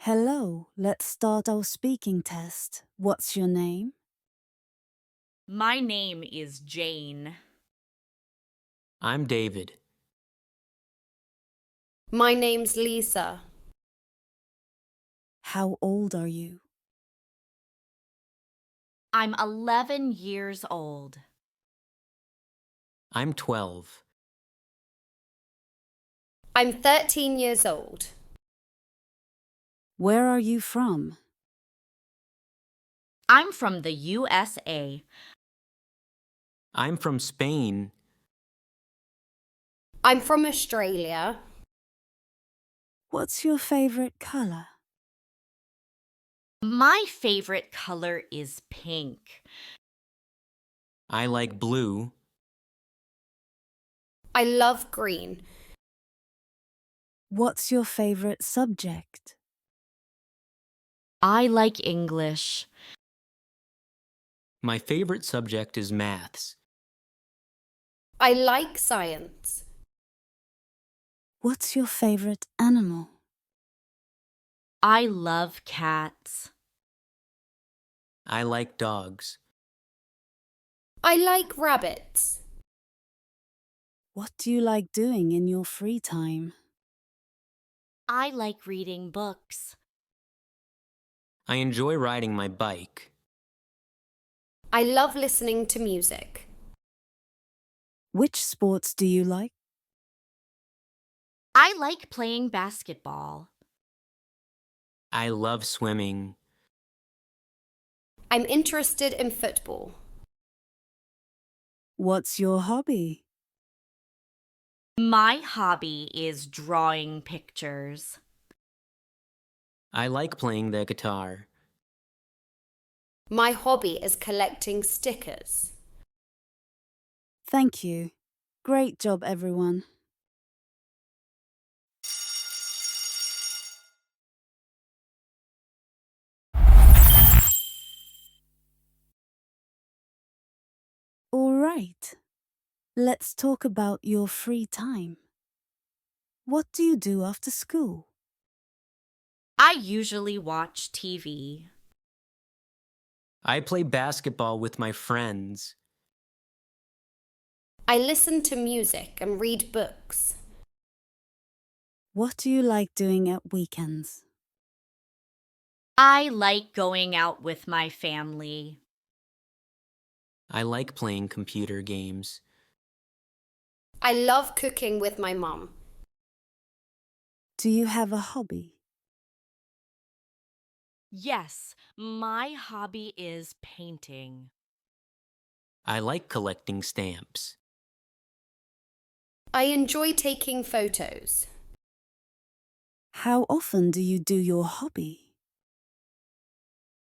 Hello, let's start our speaking test. What's your name? My name is Jane. I'm David. My name's Lisa. How old are you? I'm 11 years old. I'm 12. I'm 13 years old. Where are you from? I'm from the USA. I'm from Spain. I'm from Australia. What's your favorite color? My favorite color is pink. I like blue. I love green. What's your favorite subject? I like English. My favorite subject is maths. I like science. What's your favorite animal? I love cats. I like dogs. I like rabbits. What do you like doing in your free time? I like reading books. I enjoy riding my bike. I love listening to music. Which sports do you like? I like playing basketball. I love swimming. I'm interested in football. What's your hobby? My hobby is drawing pictures. I like playing the guitar. My hobby is collecting stickers. Thank you. Great job, everyone. All right. Let's talk about your free time. What do you do after school? I usually watch TV. I play basketball with my friends. I listen to music and read books. What do you like doing at weekends? I like going out with my family. I like playing computer games. I love cooking with my mum. Do you have a hobby? Yes, my hobby is painting. I like collecting stamps. I enjoy taking photos. How often do you do your hobby?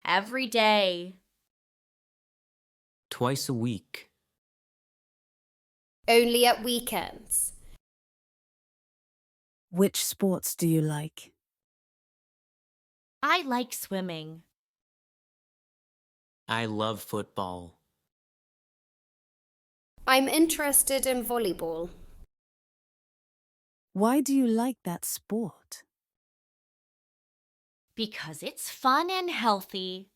Every day. Twice a week. Only at weekends. Which sports do you like? I like swimming. I love football. I'm interested in volleyball. Why do you like that sport? Because it's fun and healthy.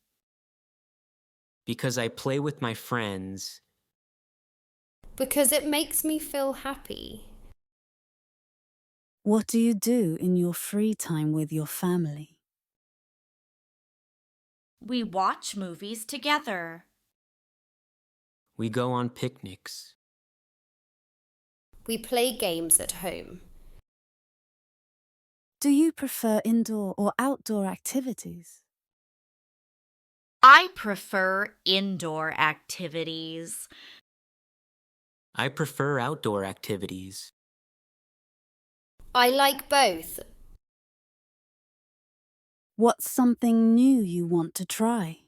Because I play with my friends. Because it makes me feel happy. What do you do in your free time with your family? We watch movies together. We go on picnics. We play games at home. Do you prefer indoor or outdoor activities? I prefer indoor activities. I prefer outdoor activities. I like both. What's something new you want to try?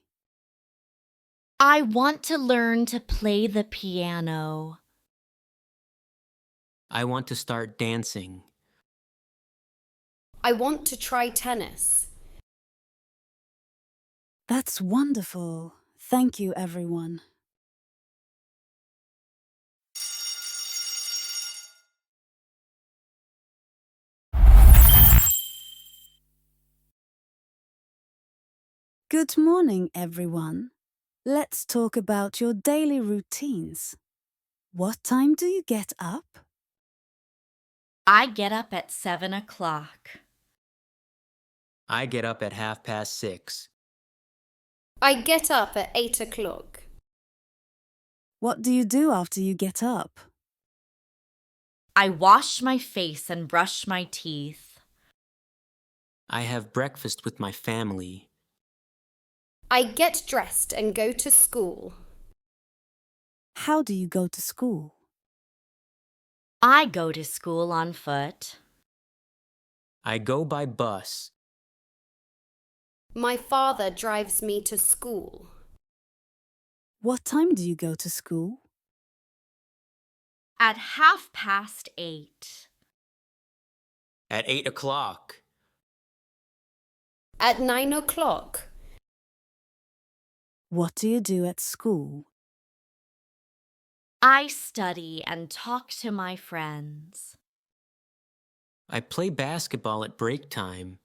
I want to learn to play the piano. I want to start dancing. I want to try tennis. That's wonderful. Thank you, everyone. Good morning, everyone. Let's talk about your daily routines. What time do you get up? I get up at 7 o'clock. I get up at 6:30. I get up at 8 o'clock. What do you do after you get up? I wash my face and brush my teeth. I have breakfast with my family. I get dressed and go to school. How do you go to school? I go to school on foot. I go by bus. My father drives me to school. What time do you go to school? At 8:30. At 8 o'clock. At 9 o'clock. What do you do at school? I study and talk to my friends. I play basketball at break time.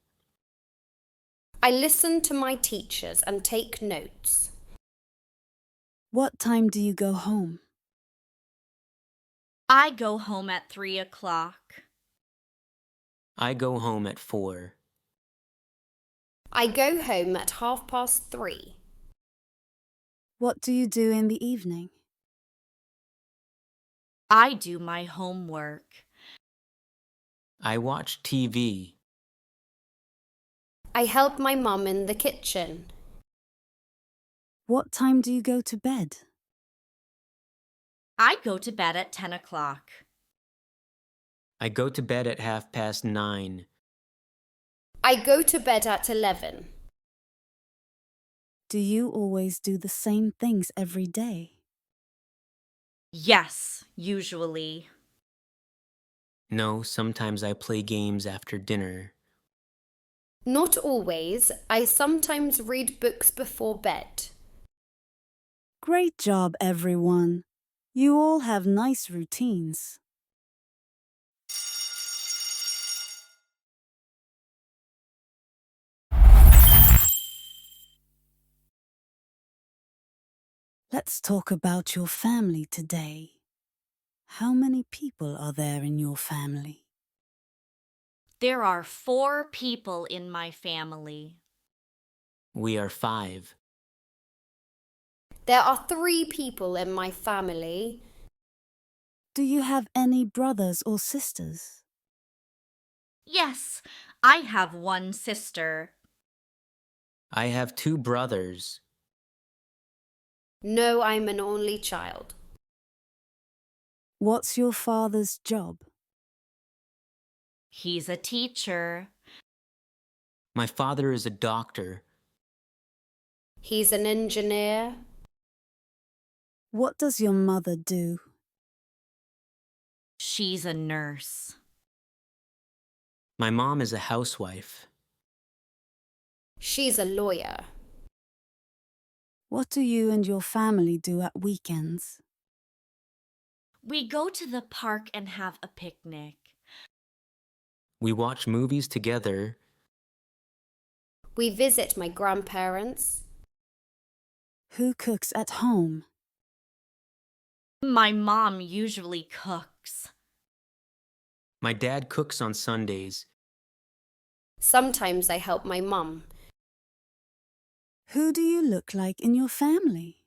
I listen to my teachers and take notes. What time do you go home? I go home at 3 o'clock. I go home at 4. I go home at 3:30. What do you do in the evening? I do my homework. I watch TV. I help my mum in the kitchen. What time do you go to bed? I go to bed at 10 o'clock. I go to bed at 9:30. I go to bed at 11. Do you always do the same things every day? Yes, usually. No, sometimes I play games after dinner. Not always. I sometimes read books before bed. Great job, everyone. You all have nice routines. Let's talk about your family today. How many people are there in your family? There are 4 people in my family. We are 5. There are 3 people in my family. Do you have any brothers or sisters? Yes, I have 1 sister. I have 2 brothers. No, I'm an only child. What's your father's job? He's a teacher. My father is a doctor. He's an engineer. What does your mother do? She's a nurse. My mom is a housewife. She's a lawyer. What do you and your family do at weekends? We go to the park and have a picnic. We watch movies together. We visit my grandparents. Who cooks at home? My mom usually cooks. My dad cooks on Sundays. Sometimes I help my mum. Who do you look like in your family?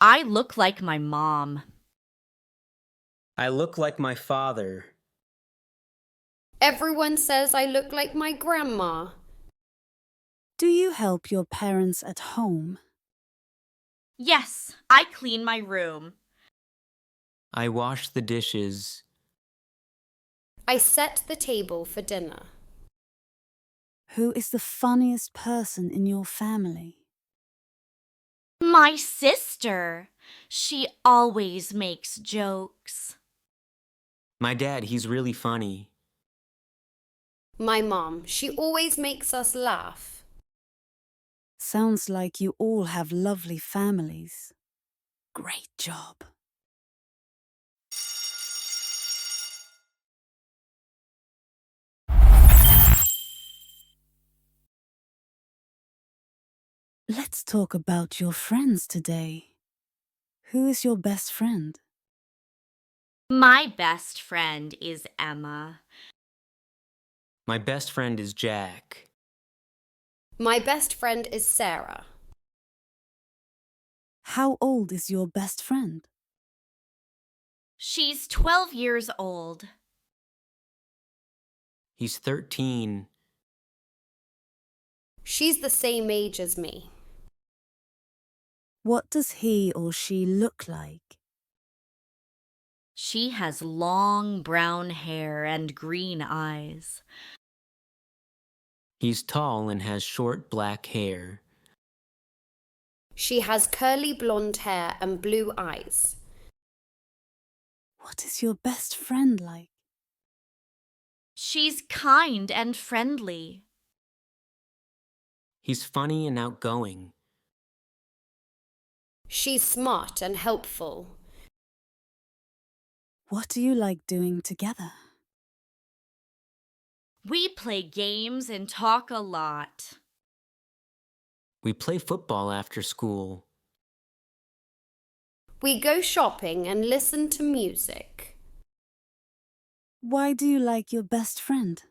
I look like my mom. I look like my father. Everyone says I look like my grandma. Do you help your parents at home? Yes, I clean my room. I wash the dishes. I set the table for dinner. Who is the funniest person in your family? My sister. She always makes jokes. My dad, he's really funny. My mom, she always makes us laugh. Sounds like you all have lovely families. Great job. Let's talk about your friends today. Who is your best friend? My best friend is Emma. My best friend is Jack. My best friend is Sarah. How old is your best friend? She's 12 years old. He's 13. She's the same age as me. What does he or she look like? She has long brown hair and green eyes. He's tall and has short black hair. She has curly blonde hair and blue eyes. What is your best friend like? She's kind and friendly. He's funny and outgoing. She's smart and helpful. What do you like doing together? We play games and talk a lot. We play football after school. We go shopping and listen to music. Why do you like your best friend?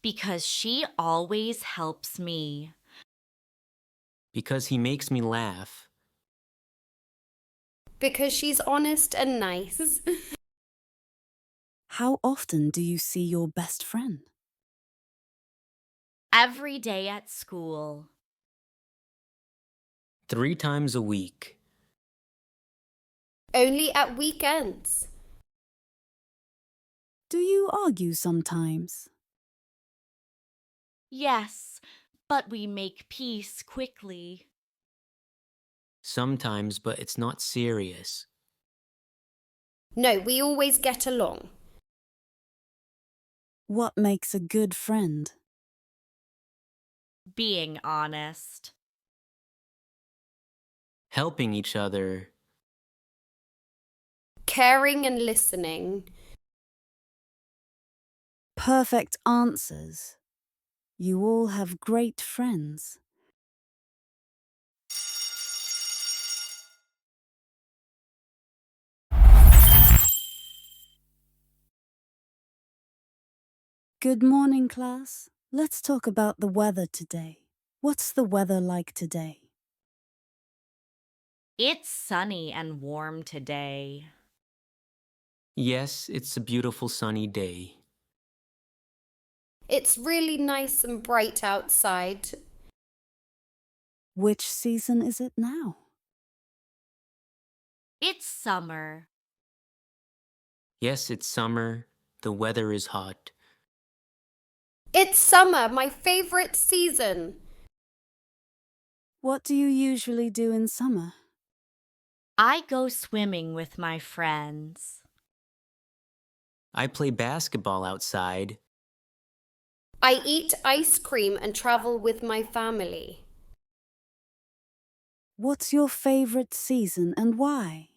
Because she always helps me. Because he makes me laugh. Because she's honest and nice. How often do you see your best friend? Every day at school. 3 times a week. Only at weekends. Do you argue sometimes? Yes, but we make peace quickly. Sometimes, but it's not serious. No, we always get along. What makes a good friend? Being honest. Helping each other. Caring and listening. Perfect answers. You all have great friends. Good morning, class. Let's talk about the weather today. What's the weather like today? It's sunny and warm today. Yes, it's a beautiful sunny day. It's really nice and bright outside. Which season is it now? It's summer. Yes, it's summer. The weather is hot. It's summer, my favorite season. What do you usually do in summer? I go swimming with my friends. I play basketball outside. I eat ice cream and travel with my family. What's your favorite season and why?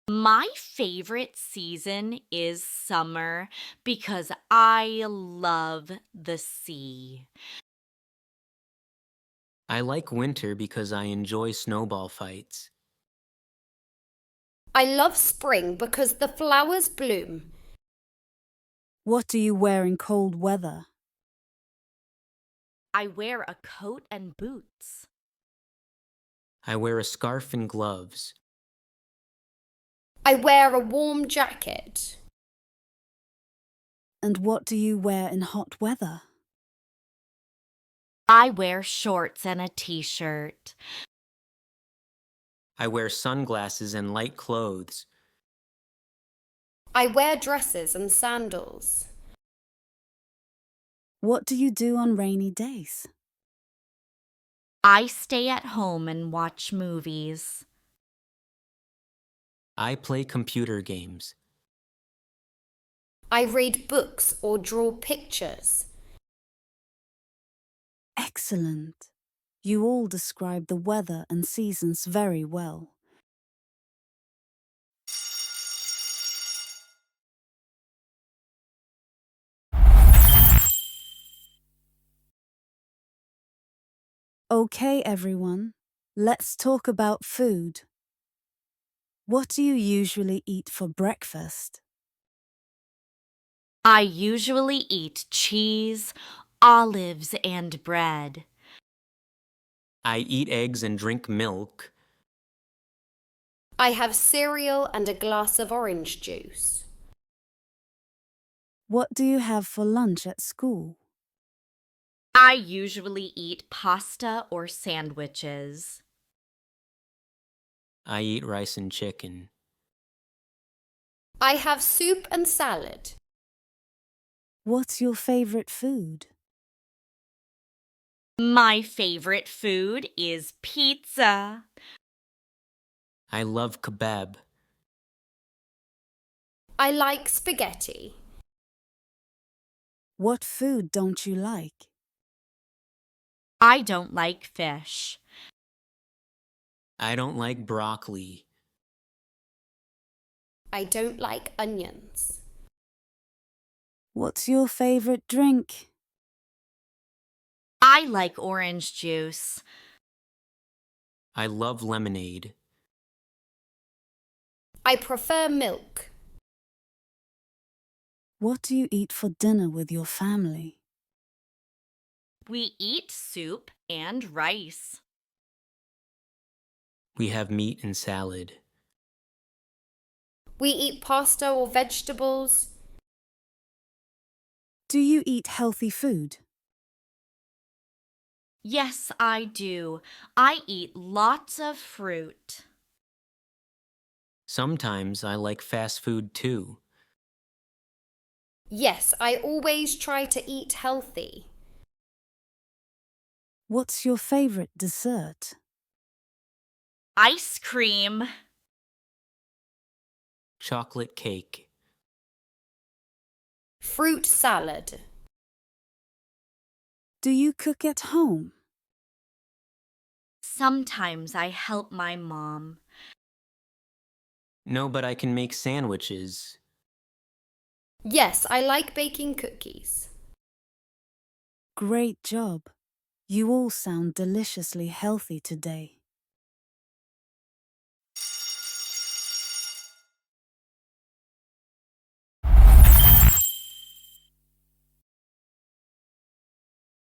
My favorite season is summer because I love the sea. I like winter because I enjoy snowball fights. I love spring because the flowers bloom. What do you wear in cold weather? I wear a coat and boots. I wear a scarf and gloves. I wear a warm jacket. And what do you wear in hot weather? I wear shorts and a t-shirt. I wear sunglasses and light clothes. I wear dresses and sandals. What do you do on rainy days? I stay at home and watch movies. I play computer games. I read books or draw pictures. Excellent. You all describe the weather and seasons very well. Okay, everyone, let's talk about food. What do you usually eat for breakfast? I usually eat cheese, olives, and bread. I eat eggs and drink milk. I have cereal and a glass of orange juice. What do you have for lunch at school? I usually eat pasta or sandwiches. I eat rice and chicken. I have soup and salad. What's your favorite food? My favorite food is pizza. I love kebab. I like spaghetti. What food don't you like? I don't like fish. I don't like broccoli. I don't like onions. What's your favorite drink? I like orange juice. I love lemonade. I prefer milk. What do you eat for dinner with your family? We eat soup and rice. We have meat and salad. We eat pasta or vegetables. Do you eat healthy food? Yes, I do. I eat lots of fruit. Sometimes I like fast food too. Yes, I always try to eat healthy. What's your favorite dessert? Ice cream. Chocolate cake. Fruit salad. Do you cook at home? Sometimes I help my mom. No, but I can make sandwiches. Yes, I like baking cookies. Great job. You all sound deliciously healthy today.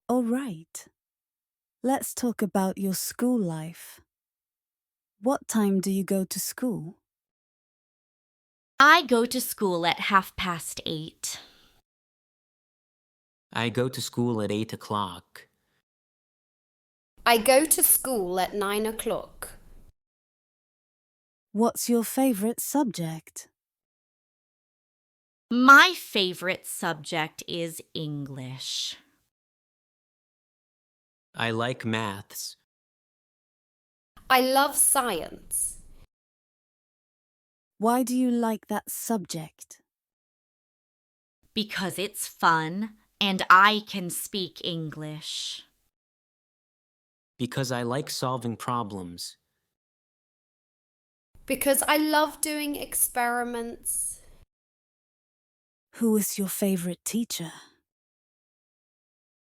All right. Let's talk about your school life. What time do you go to school? I go to school at 8:30. I go to school at 8 o'clock. I go to school at 9 o'clock. What's your favorite subject? My favorite subject is English. I like maths. I love science. Why do you like that subject? Because it's fun and I can speak English. Because I like solving problems. Because I love doing experiments. Who is your favorite teacher?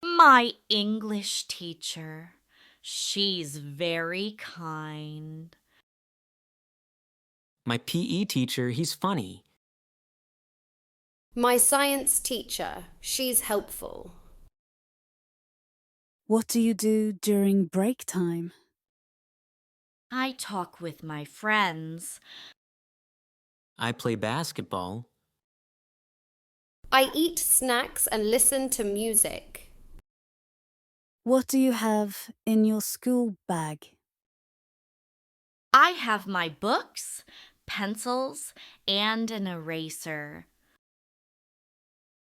My English teacher. She's very kind. My PE teacher, he's funny. My science teacher, she's helpful. What do you do during break time? I talk with my friends. I play basketball. I eat snacks and listen to music. What do you have in your school bag? I have my books, pencils, and an eraser.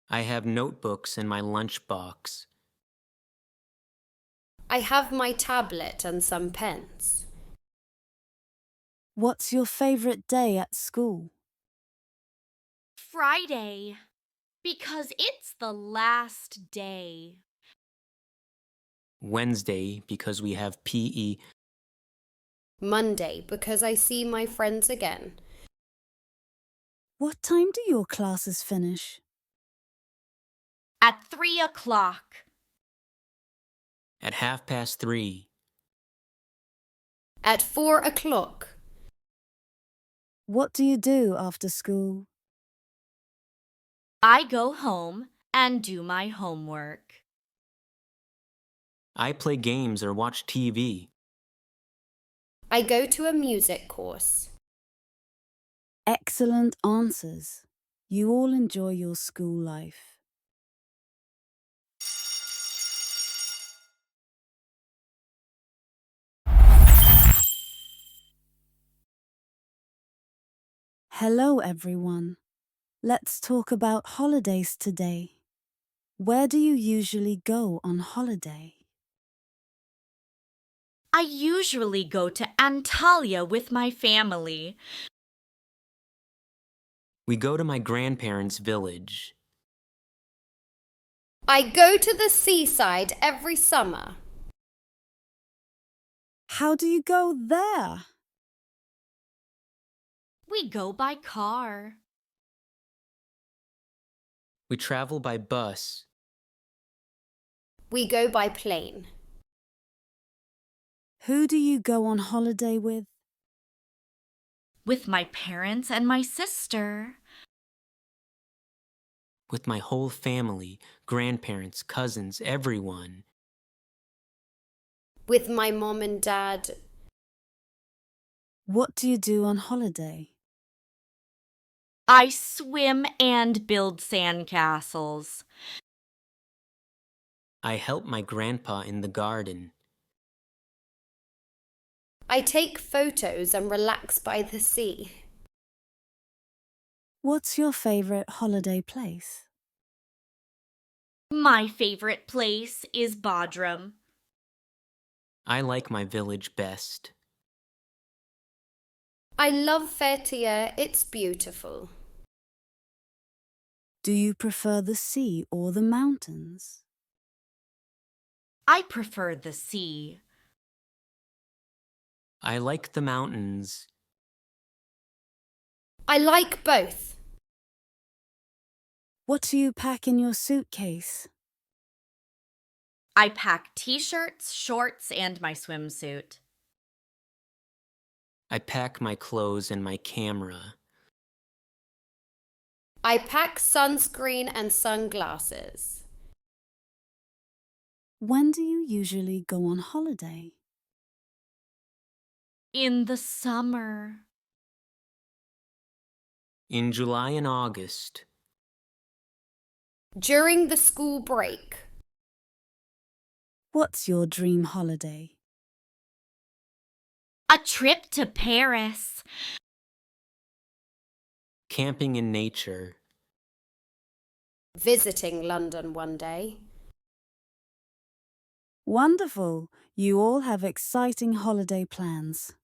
I have notebooks in my lunchbox. I have my tablet and some pens. What's your favorite day at school? Friday, because it's the last day. Wednesday, because we have PE. Monday, because I see my friends again. What time do your classes finish? At 3 o'clock. At 3:30. At 4 o'clock. What do you do after school? I go home and do my homework. I play games or watch TV. I go to a music course. Excellent answers. You all enjoy your school life. Hello, everyone. Let's talk about holidays today. Where do you usually go on holiday? I usually go to Antalya with my family. We go to my grandparents' village. I go to the seaside every summer. How do you go there? We go by car. We travel by bus. We go by plane. Who do you go on holiday with? With my parents and my sister. With my whole family, grandparents, cousins, everyone. With my mom and dad. What do you do on holiday? I swim and build sandcastles. I help my grandpa in the garden. I take photos and relax by the sea. What's your favorite holiday place? My favorite place is Bodrum. I like my village best. I love Fethiye, it's beautiful. Do you prefer the sea or the mountains? I prefer the sea. I like the mountains. I like both. What do you pack in your suitcase? I pack t-shirts, shorts, and my swimsuit. I pack my clothes and my camera. I pack sunscreen and sunglasses. When do you usually go on holiday? In the summer. In July and August. During the school break. What's your dream holiday? A trip to Paris. Camping in nature. Visiting London one day. Wonderful! You all have exciting holiday plans.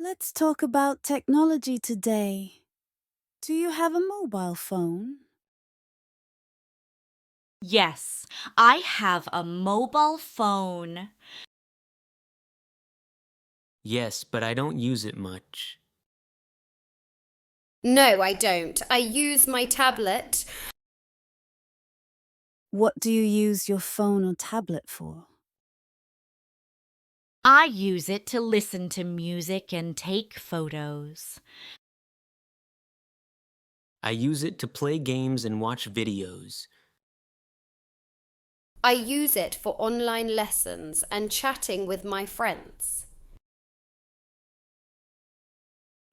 Let's talk about technology today. Do you have a mobile phone? Yes, I have a mobile phone. Yes, but I don't use it much. No, I don't. I use my tablet. What do you use your phone or tablet for? I use it to listen to music and take photos. I use it to play games and watch videos. I use it for online lessons and chatting with my friends.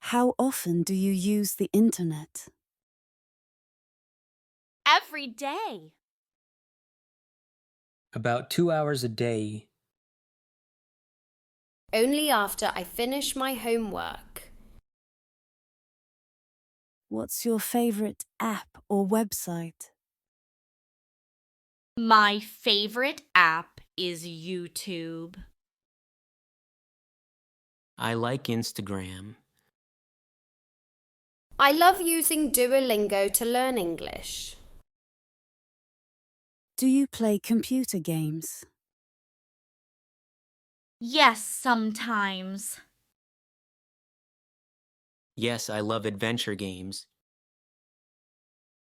How often do you use the internet? Every day. About 2 hours a day. Only after I finish my homework. What's your favorite app or website? My favorite app is YouTube. I like Instagram. I love using Duolingo to learn English. Do you play computer games? Yes, sometimes. Yes, I love adventure games.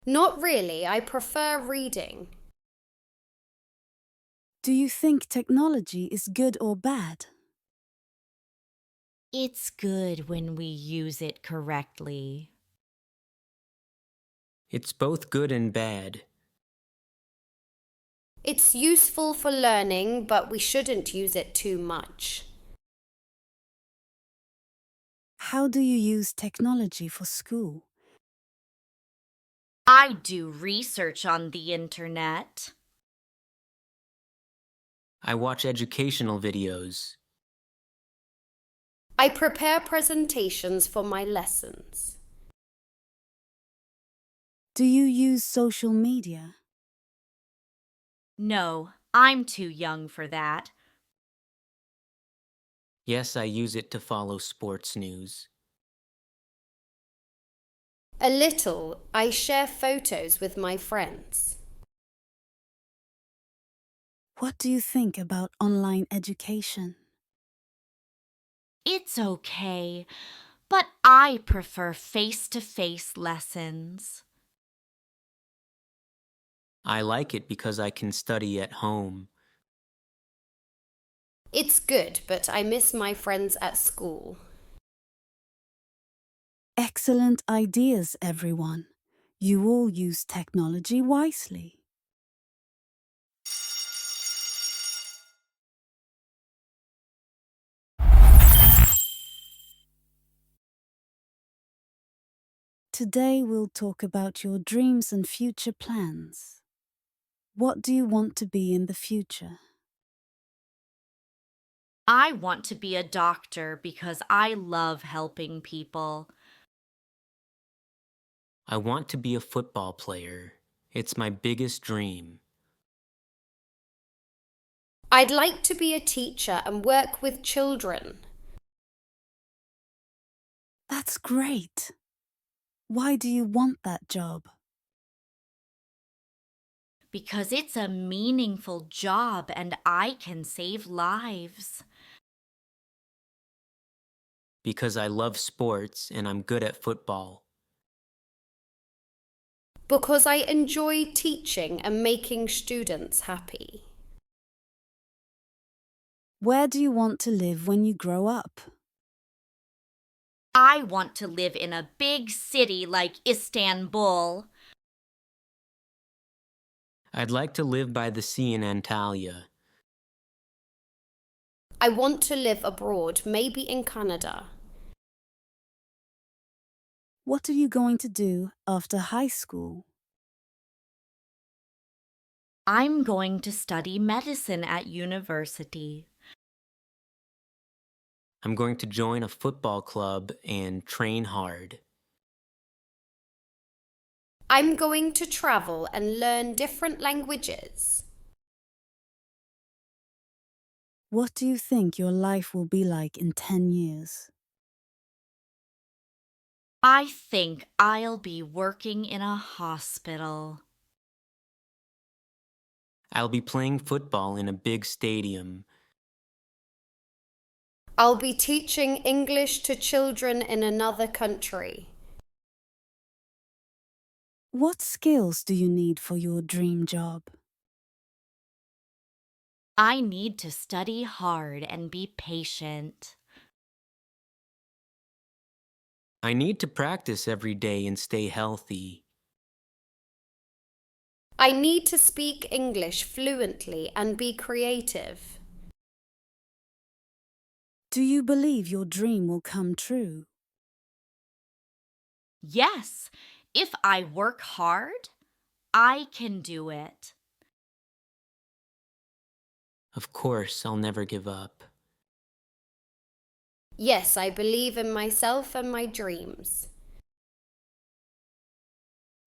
Not really, I prefer reading. Do you think technology is good or bad? It's good when we use it correctly. It's both good and bad. It's useful for learning, but we shouldn't use it too much. How do you use technology for school? I do research on the internet. I watch educational videos. I prepare presentations for my lessons. Do you use social media? No, I'm too young for that. Yes, I use it to follow sports news. A little, I share photos with my friends. What do you think about online education? It's okay, but I prefer face-to-face lessons. I like it because I can study at home. It's good, but I miss my friends at school. Excellent ideas, everyone. You all use technology wisely. Today we'll talk about your dreams and future plans. What do you want to be in the future? I want to be a doctor because I love helping people. I want to be a football player. It's my biggest dream. I'd like to be a teacher and work with children. That's great. Why do you want that job? Because it's a meaningful job and I can save lives. Because I love sports and I'm good at football. Because I enjoy teaching and making students happy. Where do you want to live when you grow up? I want to live in a big city like Istanbul. I'd like to live by the sea in Antalya. I want to live abroad, maybe in Canada. What are you going to do after high school? I'm going to study medicine at university. I'm going to join a football club and train hard. I'm going to travel and learn different languages. What do you think your life will be like in 10 years? I think I'll be working in a hospital. I'll be playing football in a big stadium. I'll be teaching English to children in another country. What skills do you need for your dream job? I need to study hard and be patient. I need to practice every day and stay healthy. I need to speak English fluently and be creative. Do you believe your dream will come true? Yes, if I work hard, I can do it. Of course, I'll never give up. Yes, I believe in myself and my dreams.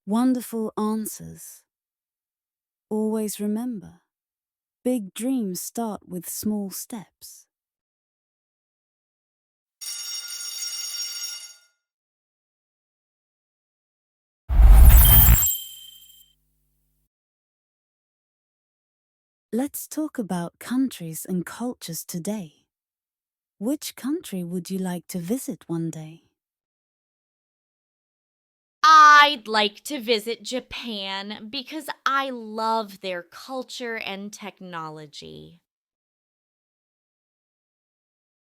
Wonderful answers. Always remember, big dreams start with small steps. Let's talk about countries and cultures today. Which country would you like to visit one day? I'd like to visit Japan because I love their culture and technology.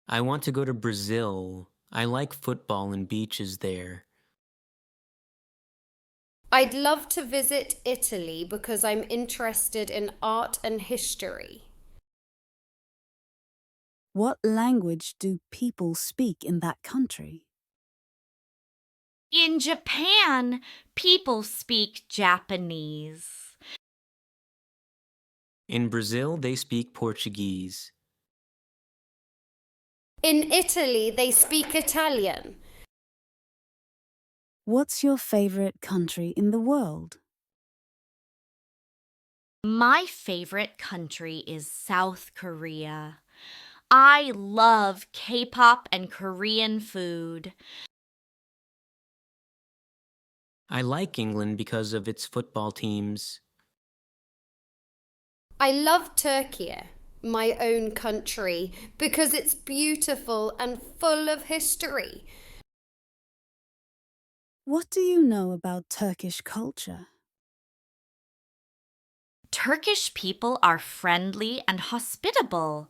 I want to go to Brazil. I like football and beaches there. I'd love to visit Italy because I'm interested in art and history. What language do people speak in that country? In Japan, people speak Japanese. In Brazil, they speak Portuguese. In Italy, they speak Italian. What's your favorite country in the world? My favorite country is South Korea. I love K-pop and Korean food. I like England because of its football teams. I love Turkey, my own country, because it's beautiful and full of history. What do you know about Turkish culture? Turkish people are friendly and hospitable.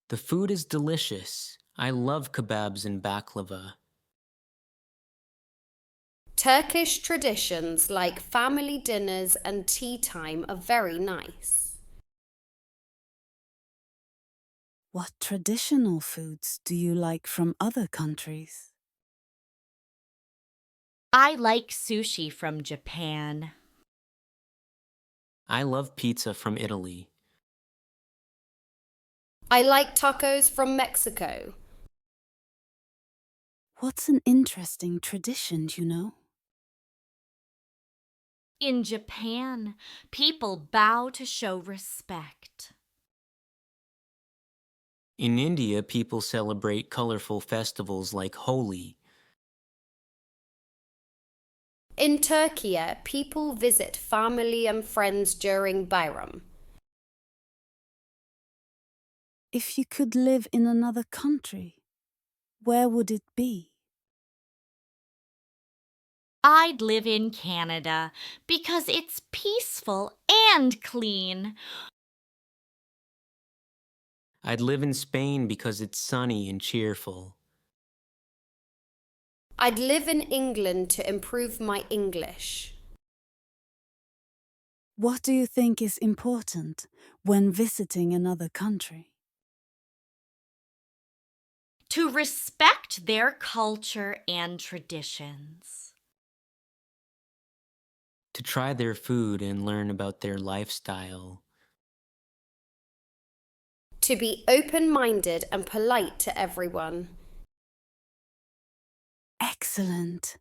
The food is delicious. I love kebabs and baklava. Turkish traditions like family dinners and tea time are very nice. What traditional foods do you like from other countries? I like sushi from Japan. I love pizza from Italy. I like tacos from Mexico. What's an interesting tradition you know? In Japan, people bow to show respect. In India, people celebrate colorful festivals like Holi. In Turkey, people visit family and friends during Bayram. If you could live in another country, where would it be? I'd live in Canada because it's peaceful and clean. I'd live in Spain because it's sunny and cheerful. I'd live in England to improve my English. What do you think is important when visiting another country? To respect their culture and traditions. To try their food and learn about their lifestyle. To be open-minded and polite to everyone. Excellent!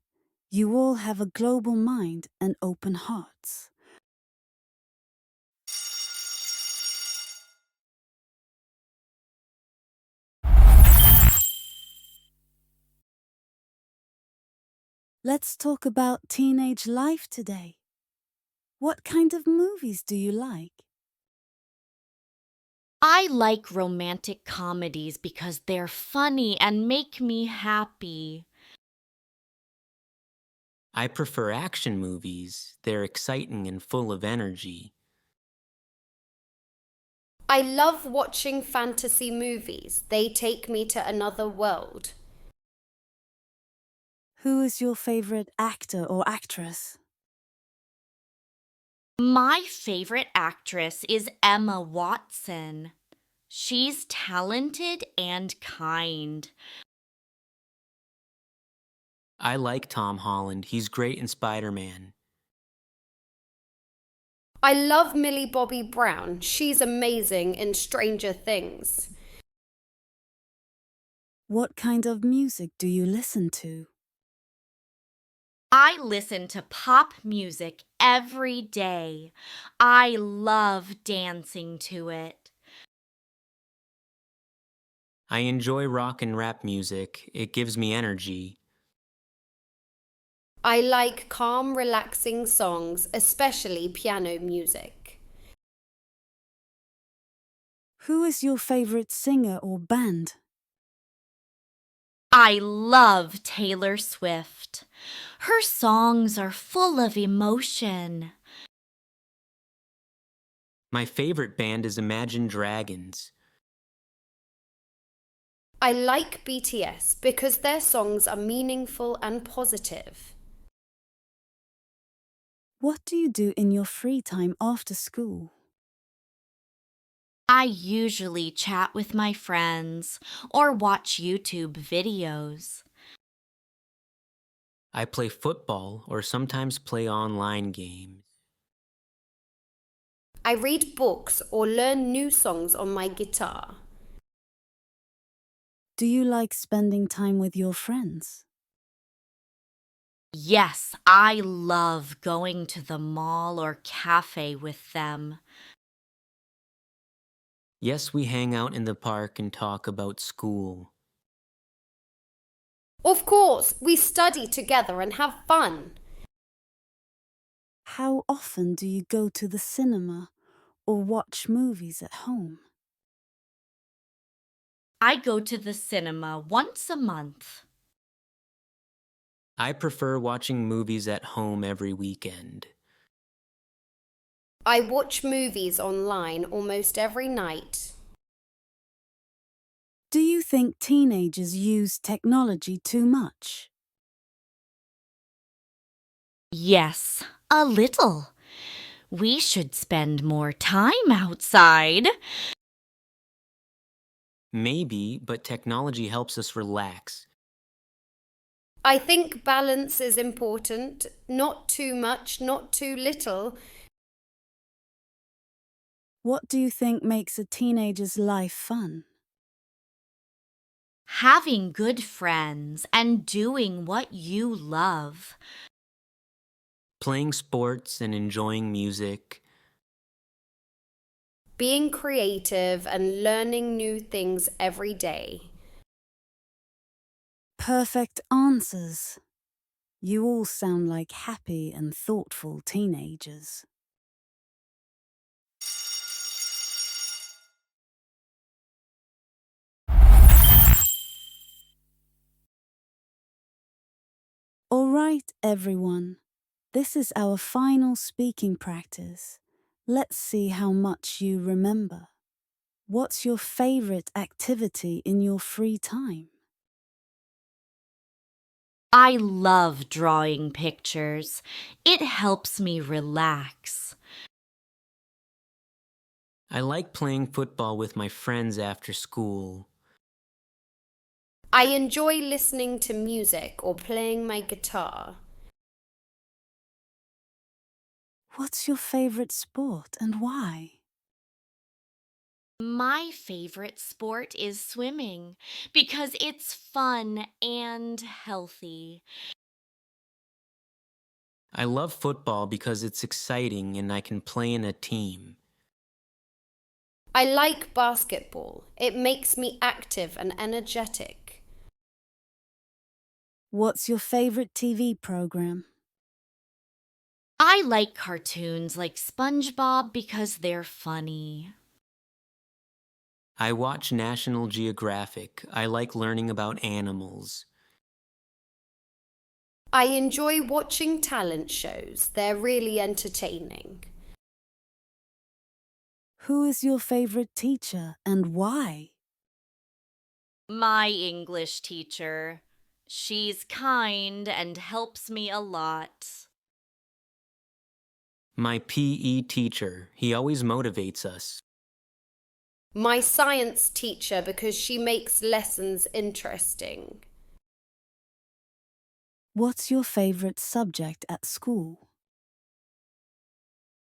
You all have a global mind and open hearts. Let's talk about teenage life today. What kind of movies do you like? I like romantic comedies because they're funny and make me happy. I prefer action movies. They're exciting and full of energy. I love watching fantasy movies. They take me to another world. Who is your favorite actor or actress? My favorite actress is Emma Watson. She's talented and kind. I like Tom Holland. He's great in Spider-Man. I love Millie Bobby Brown. She's amazing in Stranger Things. What kind of music do you listen to? I listen to pop music every day. I love dancing to it. I enjoy rock and rap music. It gives me energy. I like calm, relaxing songs, especially piano music. Who is your favorite singer or band? I love Taylor Swift. Her songs are full of emotion. My favorite band is Imagine Dragons. I like BTS because their songs are meaningful and positive. What do you do in your free time after school? I usually chat with my friends or watch YouTube videos. I play football or sometimes play online games. I read books or learn new songs on my guitar. Do you like spending time with your friends? Yes, I love going to the mall or cafe with them. Yes, we hang out in the park and talk about school. Of course, we study together and have fun. How often do you go to the cinema or watch movies at home? I go to the cinema once a month. I prefer watching movies at home every weekend. I watch movies online almost every night. Do you think teenagers use technology too much? Yes, a little. We should spend more time outside. Maybe, but technology helps us relax. I think balance is important, not too much, not too little. What do you think makes a teenager's life fun? Having good friends and doing what you love. Playing sports and enjoying music. Being creative and learning new things every day. Perfect answers. You all sound like happy and thoughtful teenagers. All right, everyone. This is our final speaking practice. Let's see how much you remember. What's your favorite activity in your free time? I love drawing pictures. It helps me relax. I like playing football with my friends after school. I enjoy listening to music or playing my guitar. What's your favorite sport and why? My favorite sport is swimming because it's fun and healthy. I love football because it's exciting and I can play in a team. I like basketball. It makes me active and energetic. What's your favorite TV program? I like cartoons like SpongeBob because they're funny. I watch National Geographic. I like learning about animals. I enjoy watching talent shows. They're really entertaining. Who is your favorite teacher and why? My English teacher. She's kind and helps me a lot. My PE teacher. He always motivates us. My science teacher because she makes lessons interesting. What's your favorite subject at school?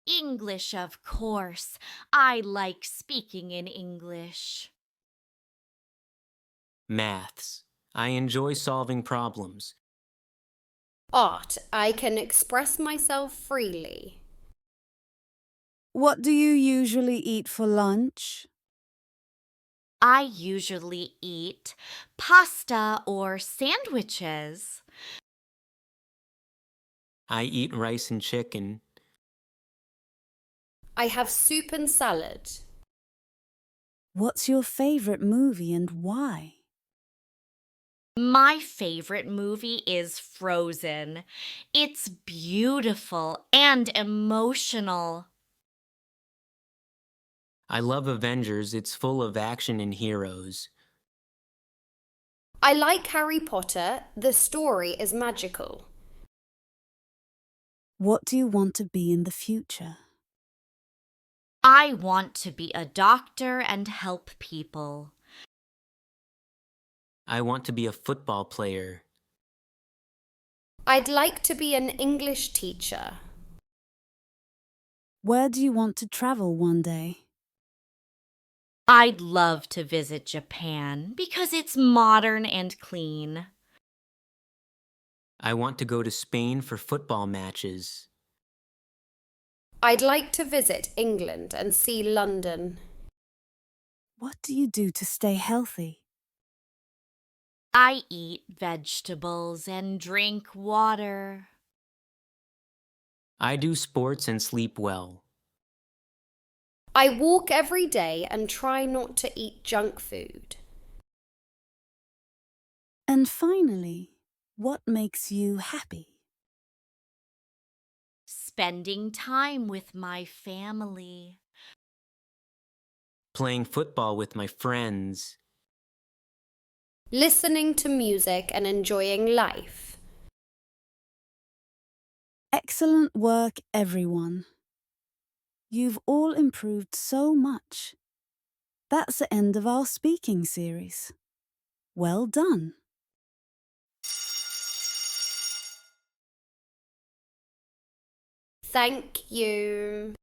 English, of course. I like speaking in English. Maths. I enjoy solving problems. Art, I can express myself freely. What do you usually eat for lunch? I usually eat pasta or sandwiches. I eat rice and chicken. I have soup and salad. What's your favorite movie and why? My favorite movie is Frozen. It's beautiful and emotional. I love Avengers, it's full of action and heroes. I like Harry Potter. The story is magical. What do you want to be in the future? I want to be a doctor and help people. I want to be a football player. I'd like to be an English teacher. Where do you want to travel one day? I'd love to visit Japan because it's modern and clean. I want to go to Spain for football matches. I'd like to visit England and see London. What do you do to stay healthy? I eat vegetables and drink water. I do sports and sleep well. I walk every day and try not to eat junk food. And finally, what makes you happy? Spending time with my family. Playing football with my friends. Listening to music and enjoying life. Excellent work, everyone. You've all improved so much. That's the end of our speaking series. Well done. Thank you.